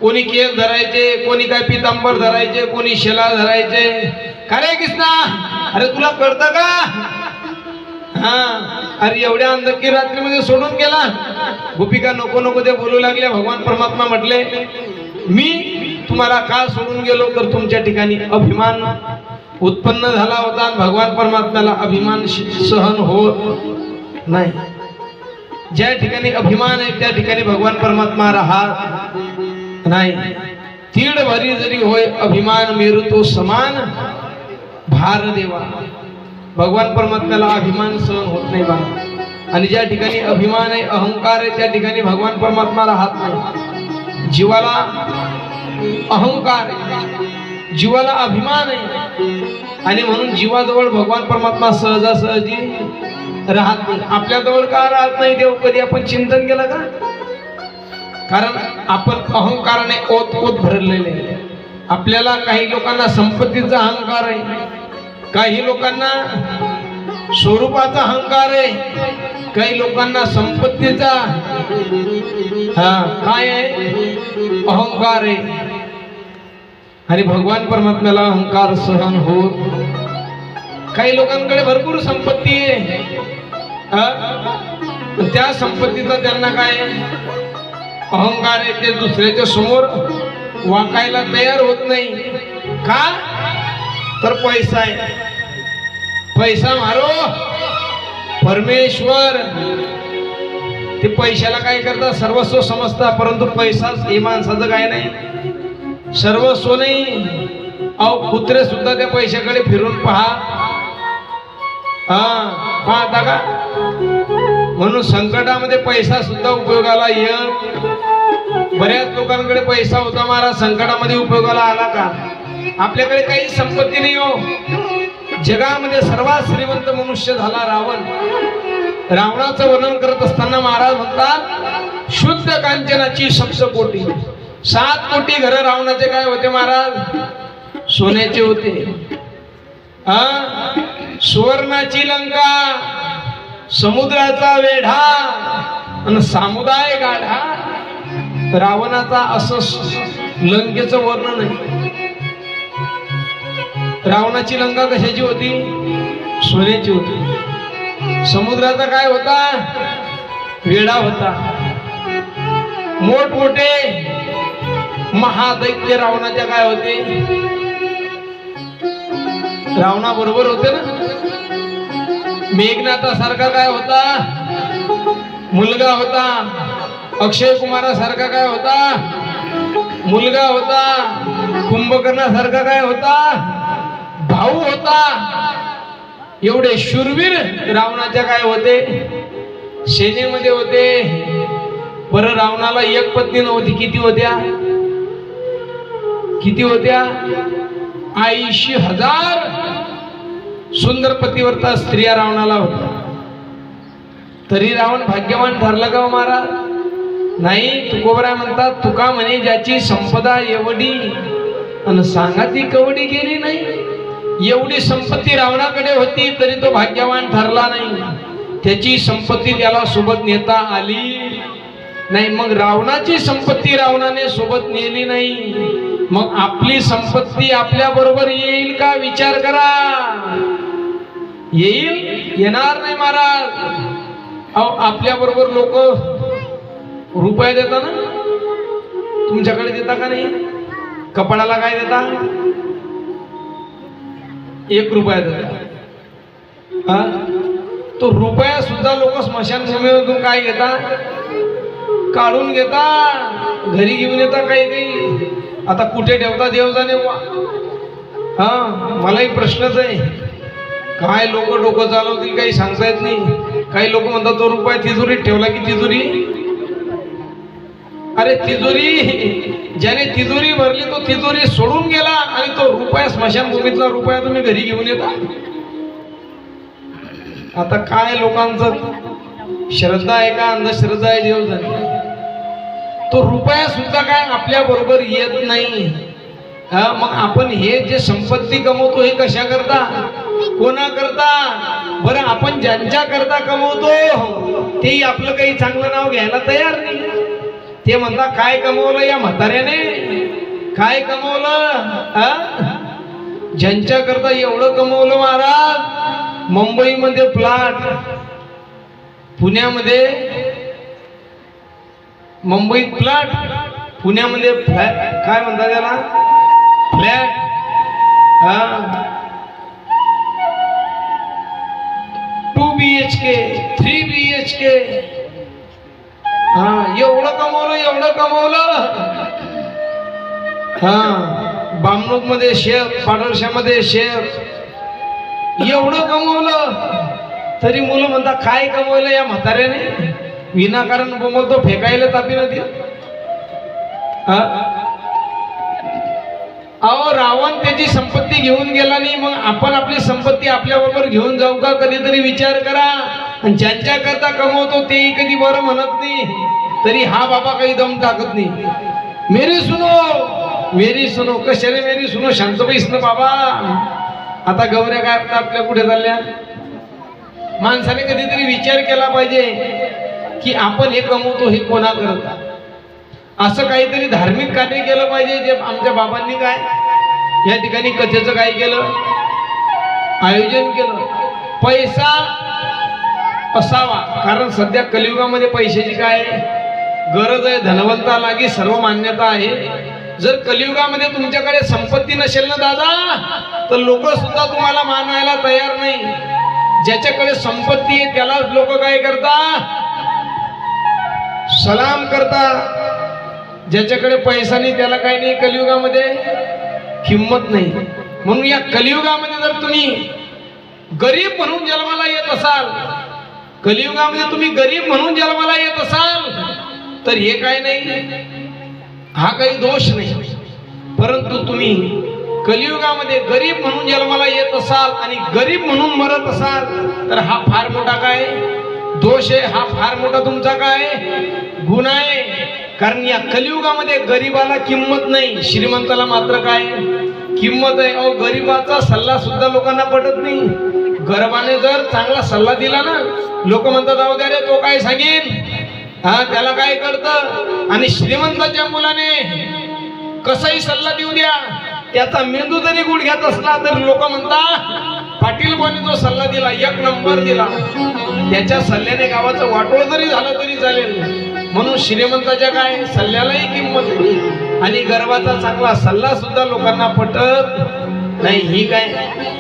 कोणी केस धरायचे, कोणी काय पितांबर धरायचे, कोणी शेला धरायचे. का रे कृष्णा, अरे तुला कळतं का? हा, अरे एवढ्या अंधकी रात्रीमध्ये सोडून गेला. गोपिका नको नको ते बोलू लागल्या. भगवान परमात्मा म्हटले, मी तुम्हाला का सोडून गेलो तर तुमच्या ठिकाणी अभिमान उत्पन्न झाला होता. भगवान परमात्म्याला अभिमान सहन होत नाही. ज्या ठिकाणी अभिमान आहे त्या ठिकाणी भगवान परमात्मा राहत नाही. तीड भरी जरी होय अभिमान मेरू तो समान भार देवा. भगवान परमात्म्याला अभिमान सहन होत नाही बा. आणि ज्या ठिकाणी अभिमान आहे, अहंकार आहे, त्या ठिकाणी भगवान परमात्मा राहत नाही. जीवाला अहंकार आहे, जीवाला अभिमान आहे, आणि म्हणून जीवाजवळ भगवान परमात्मा सहजासहजी राहत नाही. आपल्याजवळ का राहत नाही देव? कधी आपण चिंतन केलं का? कारण आपण अहंकाराने ओत ओत भरलेले आहे. आपल्याला काही लोकांना संपत्तीचा अहंकार आहे, काही लोकांना स्वरूपाचा अहंकार आहे, काही लोकांना संपत्तीचा काय आहे अहंकार आहे. आणि भगवान परमात्म्याला अहंकार सहन होत. काही लोकांकडे भरपूर संपत्ती आहे, त्या संपत्तीचा त्यांना काय अहंकार आहे. ते दुसऱ्याच्या समोर वाकायला तयार होत नाही. का? तर पैसा आहे. पैसा मारो परमेश्वर. ते पैशाला काय करतात? सर्वस्व समजतात. परंतु पैसाच हे माणसाचं काय नाही, सर्वस्व नाही. अहो कुत्रे सुद्धा त्या पैशाकडे फिरून पहा, पाहता का? म्हणून संकटामध्ये पैसा सुद्धा उपयोगाला येत. बऱ्याच लोकांकडे पैसा होता महाराज, संकटामध्ये उपयोगाला आला का? आपल्याकडे काही संपत्ती नाही हो. जगामध्ये सर्वात श्रीमंत मनुष्य झाला रावण. रावणाचं वर्णन करत असताना महाराज म्हणतात, शुद्ध कांचनाची सप्तकोटी. 7 कोटी घर रावणाचे काय होते महाराज? सोन्याचे होते. सुवर्णाची लंका, समुद्राचा वेढा आणि समुदाय गाढा. रावणाचा असं लंकेचं वर्णन आहे. रावणाची लंका कशाची होती? सोन्याची होती. समुद्राचा काय होता? वेढा होता. मोठमोठे महादैत्य रावणाच्या काय होते? रावणा बरोबर होते ना. मेघनाथासारखा काय होता? मुलगा होता. अक्षय कुमारासारखा काय होता? मुलगा होता. कुंभकर्णासारखा काय होता? भाऊ होता. एवढे शूरवीर रावणाच्या काय होते? सेनेमध्ये होते. बरं रावणाला एक पत्नी नव्हती. किती होत्या? किती होत्या? 80,000 सुंदर पतिव्रता स्त्रिया रावणाला होत्या. तरी रावण भाग्यवान ठरला का महाराज? नाही. तुकोबरा म्हणतात, तुका म्हणे ज्याची संपदा एवढी आणि सांगा ती कवडी गेली नाही. एवढी संपत्ती रावणाकडे होती तरी तो भाग्यवान ठरला नाही. त्याची संपत्ती त्याला सोबत नेता आली नाही. मग रावणाची संपत्ती रावणाने सोबत नेली नाही. मग आपली संपत्ती आपल्या बरोबर येईल का? विचार करा. येईल? येणार नाही महाराज. अहो आपल्या बरोबर लोक रुपये देता ना, तुमच्याकडे देता का नाही? कपड्याला काय देता? 1 रुपया देता. तो रुपया सुद्धा लोक स्मशानभूमीमधून काय घेता? काढून घेता, घरी घेऊन येता. काही काही आता कुठे ठेवता देव जाणे. मलाही प्रश्नच आहे. काय लोक डोकं चालवतील काही सांगता येत नाही. काही लोक म्हणतात तो रुपया तिजोरीत ठेवला की तिजोरी. अरे तिजोरी, ज्याने तिजोरी भरली तो तिजोरी सोडून गेला आणि तो रुपया स्मशानभूमीतला रुपया तुम्ही घरी घेऊन येता. आता काय लोकांचं श्रद्धा आहे का अंधश्रद्धा आहे देव जाणे. तो रुपया सुद्धा काय आपल्या बरोबर येत नाही. मग आपण हे जे संपत्ती कमवतो हे कशा करता? कोणा करता? बरं आपण ज्यांच्या करता कमवतो तेही आपलं काही चांगलं नाव घ्यायला तयार नाही. ते म्हणता काय कमवलं या म्हाताऱ्याने, काय कमवलं? ज्यांच्या करता एवढं कमवलं महाराज, मुंबईमध्ये प्लॉट, पुण्यामध्ये, मुंबईत प्लॉट, पुण्यामध्ये फ्लॅट, काय म्हणतात त्याला, फ्लॅट, 2 BHK 3 BHK, एवढं कमवलं, एवढं कमवलं. बामणोक मध्ये शेअर, पाडळशामध्ये शेअर, एवढं कमवलं तरी मुलं म्हणतात काय कमवलं या म्हाताऱ्याने, विनाकारण बोंबलतो, फेकायला तापी नदी. अहो रावण त्याची संपत्ती घेऊन गेला नाही, मग आपण आपली संपत्ती आपल्या बरोबर घेऊन जाऊ का? कधीतरी विचार करा. आणि ज्यांच्या करता कमवतो तेही कधी बरं म्हणत नाही, तरी हा बाबा काही दम टाकत नाही. मेरी सुनो, कशाने मेरी सुनो, शांत बैस ना बाबा. आता गौऱ्या काय आपल्या कुठे चालल्या? माणसाने कधीतरी विचार केला पाहिजे की आपण हे कमवतो हे कोणा करता. असं काहीतरी धार्मिक कार्य केलं पाहिजे. जे आमच्या बाबांनी काय या ठिकाणी कथेचं काय केलं, आयोजन केलं. पैसा असावा, कारण सध्या कलियुगामध्ये पैशाची काय गरज आहे, धनवंतालागी सर्व मान्यता आहे. जर कलियुगामध्ये तुमच्याकडे संपत्ती नसेल ना दादा, तर लोक सुद्धा तुम्हाला मानायला तयार नाही. ज्याच्याकडे संपत्ती आहे त्यालाच लोक काय करता, सलाम करता. ज्याच्याकडे पैसा नाही त्याला काय नाही, कलियुगामध्ये किंमत नाही. म्हणून या कलियुगामध्ये जर तुम्ही गरीब म्हणून जन्माला येत असाल, कलियुगामध्ये तुम्ही गरीब म्हणून जन्माला येत असाल, तर हे काय नाही, हा काही दोष नाही. परंतु तुम्ही कलियुगामध्ये गरीब म्हणून जन्माला येत असाल आणि गरीब म्हणून मरत असाल, तर हा फार मोठा काय दोष आहे, हा फार मोठा तुमचा काय गुन्हा आहे. कारण या कलियुगामध्ये गरीबाला किंमत नाही, श्रीमंताला मात्र काय किंमत आहे. अहो गरीबाचा सल्ला सुद्धा लोकांना पटत नाही. गरीबाने जर चांगला सल्ला दिला ना, लोक म्हणतात जाऊ द्या रे, तो काय सांगेन, त्याला काय कळतं. आणि श्रीमंताच्या मुलाने कसाही सल्ला देऊ द्या, त्याचा मेंदू जरी गुडघ्यात असला तर लोक म्हणतात पाटील कोणी जो सल्ला दिला 1 नंबर दिला, त्याच्या सल्ल्याने गावाचं वाटोळ जरी झालं तरी चालेल. म्हणून श्रीमंताच्या काय सल्ल्यालाही किंमत नाही आणि गरीबाचा चांगला सल्ला सुद्धा लोकांना पटत नाही. ही काय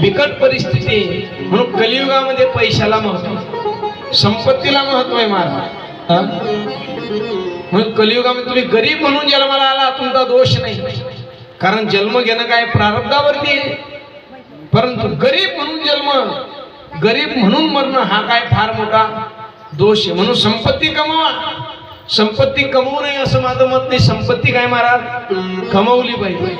बिकट परिस्थिती आहे. म्हणून कलियुगामध्ये पैशाला महत्व, संपत्तीला महत्व आहे महाराज. म्हणून कलियुगामध्ये तुम्ही गरीब म्हणून जन्माला आला, तुमचा दोष नाही, कारण जन्म घेणं काय प्रारब्धावरती आहे. परंतु गरीब म्हणून जन्म, गरीब म्हणून मरणं हा काय फार मोठा दोष आहे. म्हणून संपत्ती कमवा. संपत्ती कमवू नये असं माझं मत नाही. संपत्ती काय महाराज कमवली पाहिजे.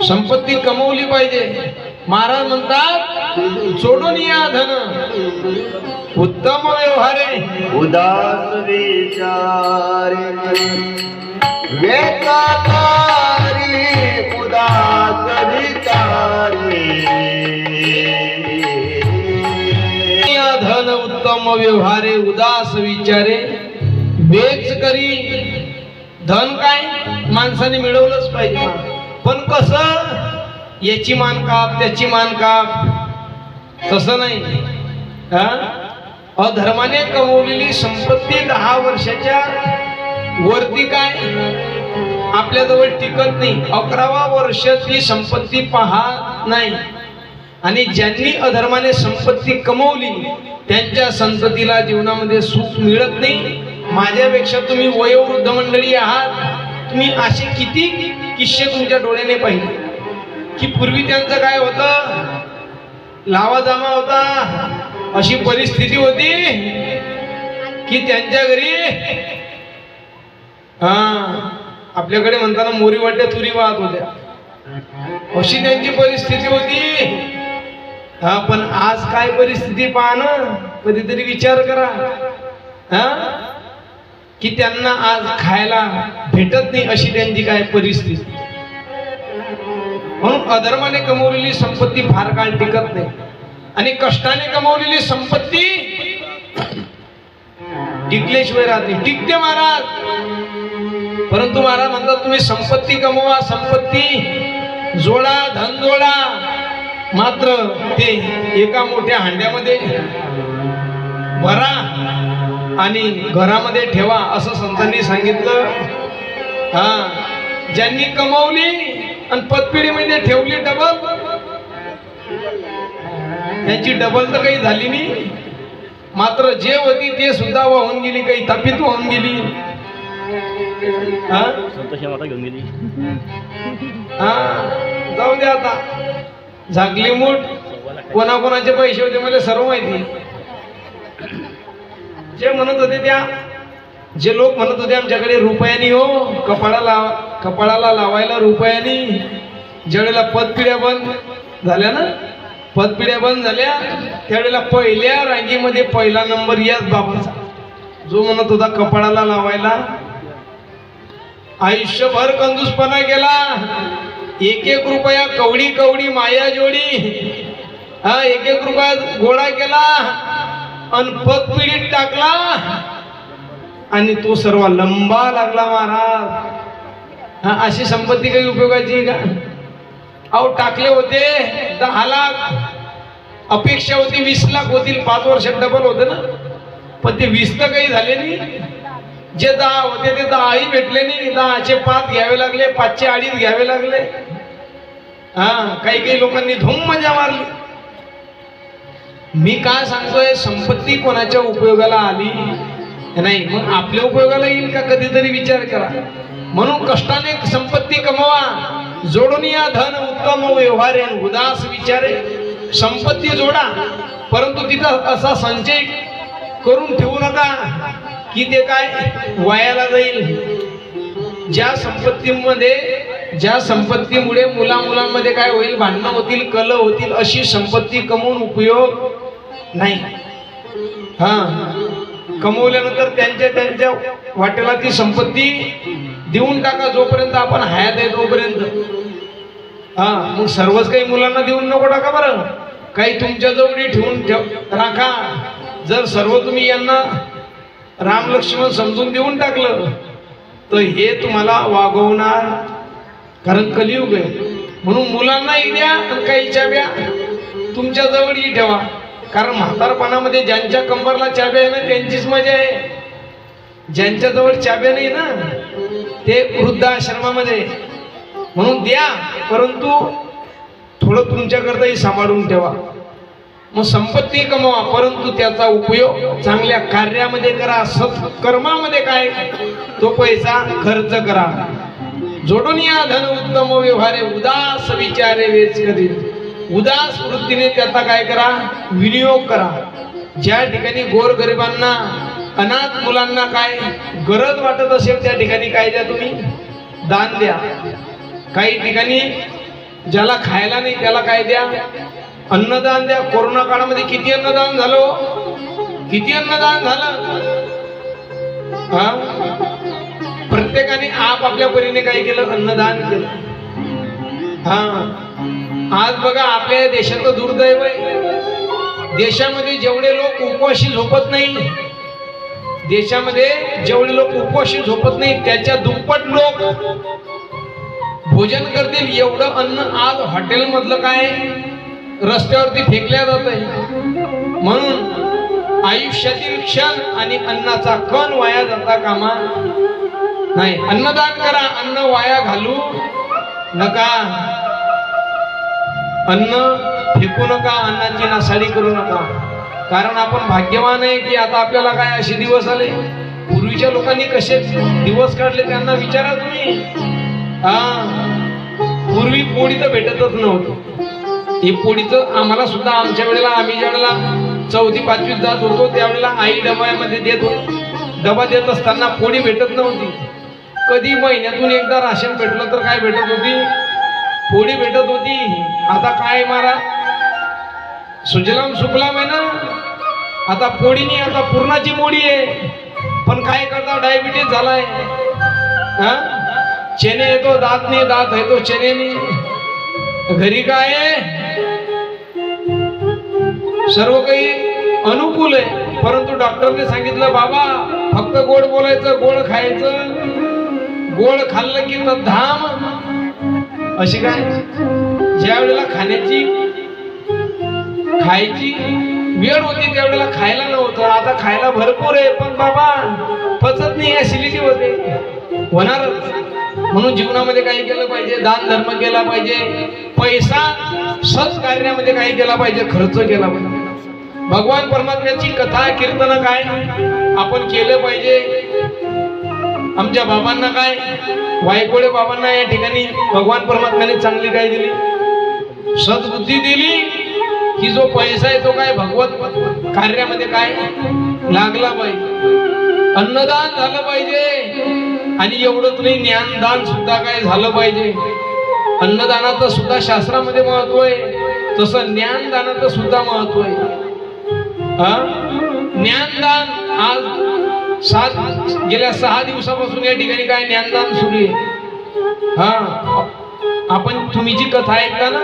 संपत्ती कमवली पाहिजे. महाराज म्हणतात सोडून या धन उत्तम व्यवहारे, उदास विचारे वेकाकारी, उदास विचारे. या धन उत्तम व्यवहारे, उदास विचारे वेच करी. धन काय माणसाने मिळवलंच पाहिजे, पण कसं, याची मान काप त्याची मान काप तसं नाही. अधर्माने कमवलेली संपत्ती 10 वर्षाच्या वरती काय आपल्याजवळ टिकत नाही. 11वा वर्ष ती संपत्ती पाहत नाही. आणि ज्यांनी अधर्माने संपत्ती कमवली त्यांच्या संततीला जीवनामध्ये सुख मिळत नाही. माझ्यापेक्षा तुम्ही वयोवृद्ध मंडळी आहात, तुम्ही असे किती किस्से तुमच्या डोळ्याने पाहिले की पूर्वी त्यांचं काय होतं, लावा जामा होता, अशी परिस्थिती होती की त्यांच्या घरी आपल्याकडे म्हणताना मोरी वाट्या तुरी वाहत होत्या, अशी त्यांची परिस्थिती होती. पण आज काय परिस्थिती पहा ना, कधीतरी विचार करा की त्यांना आज खायला भेटत नाही, अशी त्यांची काय परिस्थिती. म्हणून अधर्माने कमवलेली संपत्ती फार काळ टिकत नाही आणि कष्टाने कमवलेली संपत्ती टिकल्याशिवाय राहत नाही. टिकते महाराज, परंतु महाराज म्हणतात तुम्ही संपत्ती कमवा, संपत्ती जोडा, धन जोडा, मात्र ते एका मोठ्या हांड्यामध्ये भरा आणि घरामध्ये ठेवा असं संतांनी सांगितलं. ज्यांनी कमवली आणि पतपिढीमध्ये ठेवली डबल, त्यांची डबल तर काही झाली नाही, मात्र जे होती ते सुद्धा वाहून गेली, काही तपित वाहून गेली. घेऊन गेली. जाऊ दे आता, झाकली मूठ. कोणाकोणाचे पैसे होते मला सर्व माहिती. जे म्हणत होते त्या, जे लोक म्हणत होते आमच्याकडे रुपयानी हो, कपाळाला लावायला रुपयानी, ज्यावेळेला पतपिढ्या बंद झाल्या ना, पतपिढ्या बंद झाल्या त्यावेळेला पहिल्या रांगेमध्ये पहिला नंबर याच बाबाचा, जो म्हणत होता कपाळाला लावायला. आयुष्यभर कंजूसपणा केला, एक एक रुपया कवडी कवडी माया जोडी, एक एक रुपया गोळा केला आणि पतपिढीत टाकला आणि तो सर्व लंबा लागला महाराज. अशी संपत्ती काही उपयोगाची आहे का? अहो टाकले होते 10 लाख, अपेक्षा होती 20 लाख होतील, 5 वर्षात डबल होते ना, पण ते 20 तर काही झाले नाही. जे 10 होते ते 10ही भेटले नाही. 10चे 5 घ्यावे लागले, 5चे 2.5 घ्यावे लागले. काही काही लोकांनी धूम मजा मारली. मी काय सांगतोय, संपत्ती कोणाच्या उपयोगाला आली नाही, मग आपल्या उपयोगाला येईल का कधीतरी विचार करा. म्हणून कष्टाने संपत्ती कमवा, जोडून या धन उत्तम व्यवहारे, उदास विचारे. संपत्ती जोडा, परंतु तिथं असा संचय करून ठेवू नका की ते काय वायाला जाईल. ज्या संपत्तीमुळे मुलांमध्ये काय होईल, भांडणं होतील, कलह होतील, अशी संपत्ती कमवून उपयोग नाही. कमवल्यानंतर त्यांच्या वाटेला ती संपत्ती देऊन टाका, जोपर्यंत आपण हयात आहे तोपर्यंत. मग सर्वच काही मुलांना देऊन नको टाका बरं, काही तुमच्या जवळ ठेवून राखा. जर सर्व तुम्ही यांना राम लक्ष्मण समजून देऊन टाकलं तर हे तुम्हाला वागवणार, कारण कलियुग आहे. म्हणून मुलांनाही द्या आणि काही चाव्या तुमच्या जवळही ठेवा, कारण म्हातारपणामध्ये ज्यांच्या कंबरला चाव्या आहे ना त्यांचीच मजा आहे. ज्यांच्या जवळ चाव्या नाही ना ते वृद्धाश्रमामध्ये. म्हणून द्या, परंतु थोडं तुमच्याकरताही सांभाळून ठेवा. मग संपत्ती कमवा, परंतु त्याचा उपयोग चांगल्या कार्यामध्ये करा, सत्कर्मामध्ये काय तो पैसा खर्च करा. जोडून या धन उत्तम व्यवहारे, उदास विचारे वेच कधी. उदास वृत्तीने त्याचा काय करा, विनियोग करा. ज्या ठिकाणी गोरगरिबांना, अनाथ मुलांना काय गरज वाटत असेल त्या ठिकाणी काय द्या, तुम्ही दान द्या. काही ठिकाणी ज्याला खायला नाही त्याला काय द्या, अन्नदान द्या. कोरोना काळामध्ये किती अन्नदान झालं, किती अन्नदान झालं. प्रत्येकाने आपापल्या परीने काय केलं, अन्नदान केलं. आज बघा आपल्या देशाचं दुर्दैव आहे, देशामध्ये जेवढे लोक उपवाशी झोपत नाही, देशामध्ये जेवढे लोक उपवाशी झोपत नाही त्याच्या दुप्पट लोक भोजन करतील. एवढं अन्न आज हॉटेल मधलं काय रस्त्यावरती फेकल्या जात आहे. म्हणून आयुष्यातील क्षण आणि अन्नाचा कण वाया जाता कामा नाही. अन्नदान करा, अन्न वाया घालू नका, अन्न फेकू नका, अन्नाची नासाडी करू नका. कारण आपण भाग्यवान आहे की आता आपल्याला काय असे दिवस आले. पूर्वीच्या लोकांनी कसे दिवस काढले त्यांना विचारा तुम्ही. पूर्वी पोळी तर भेटतच नव्हती. हे पोळीचं आम्हाला सुद्धा आमच्या वेळेला, आम्ही ज्या वेळेला 4थी 5वीत जात होतो त्यावेळेला आई डब्यामध्ये देत होती. डबा देत असताना पोळी भेटत नव्हती. कधी महिन्यातून एकदा राशन भेटलं तर काय भेटत होती, पोळी भेटत होती. आता काय मारा सुजलाम सुफलाम आहे ना, आता पोळी नाही, आता पूर्णाची पोळी आहे. पण काय करता, डायबिटीज झालाय. चेने येतो दात नाही, दात आहे तो चेने नाही. घरी काय सर्व काही अनुकूल आहे, परंतु डॉक्टरने सांगितलं बाबा फक्त गोड बोलायचं, गोड खायचं, गोड खाल्लं की तर धाम. अशी काय ज्या वेळेला खायची वेळ होती त्यावेळेला खायला नव्हतं, आता खायला भरपूर आहे पण बाबा पचत नाही, ऍसिडिटी होते, होणारच. म्हणून जीवनामध्ये काही केलं पाहिजे, दान धर्म केला पाहिजे, पैसा सत्कार्यामध्ये काही केला पाहिजे, खर्च केला पाहिजे. भगवान परमात्म्याची कथा कीर्तन काय आपण केलं पाहिजे. आमच्या बाबांना काय, वायकोडे बाबांना या ठिकाणी भगवान परमात्म्याने चांगली काय दिली, सद्बुद्धी दिली की जो पैसा आहे तो काय भगवत कार्यामध्ये काय लागला पाहिजे, अन्नदान झालं पाहिजे. आणि एवढंच नाही, ज्ञानदान सुद्धा काय झालं पाहिजे. अन्नदानाचं सुद्धा शास्त्रामध्ये महत्व आहे, तसं ज्ञानदानाचं सुद्धा महत्व आहे. ज्ञानदान आज गेल्या 6 दिवसापासून या ठिकाणी काय ज्ञानदान सुरू आहे. आपण तुम्ही जी कथा ऐकता ना,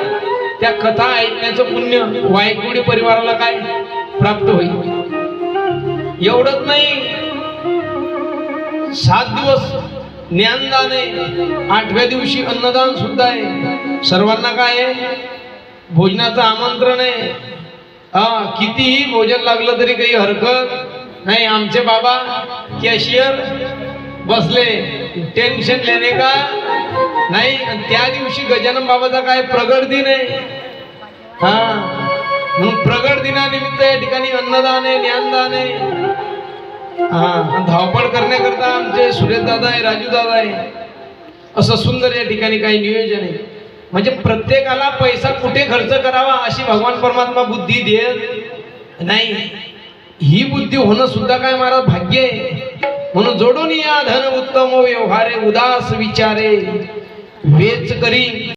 त्या कथा ऐकण्याचं पुण्य वायकुडी परिवाराला काय प्राप्त होईल. एवढंच नाही, 7 दिवस ज्ञानदान आहे, 8व्या दिवशी अन्नदान सुद्धा आहे. सर्वांना काय आहे, भोजनाचं आमंत्रण आहे. कितीही भोजन लागलं तरी काही हरकत नाही. आमचे बाबा कॅशियर बसले, टेन्शन लेणे का नाही. त्या दिवशी गजानन बाबाचा काय प्रगट दिन आहे. म्हणून प्रगट दिनानिमित्त या ठिकाणी अन्नदान आहे, ज्ञानदान आहे. धावपळ करण्याकरता आमचे सुरेश दादा आहे, राजू दादा आहे. असं सुंदर या ठिकाणी काही नियोजन आहे. म्हणजे प्रत्येकाला पैसा कुठे खर्च करावा अशी भगवान परमात्मा बुद्धी देत नाही. ही बुद्धी होणं सुद्धा काय महाराज भाग्य आहे. म्हणून जोडून या धन उत्तम व्यवहारे, उदास विचारे वेच करी.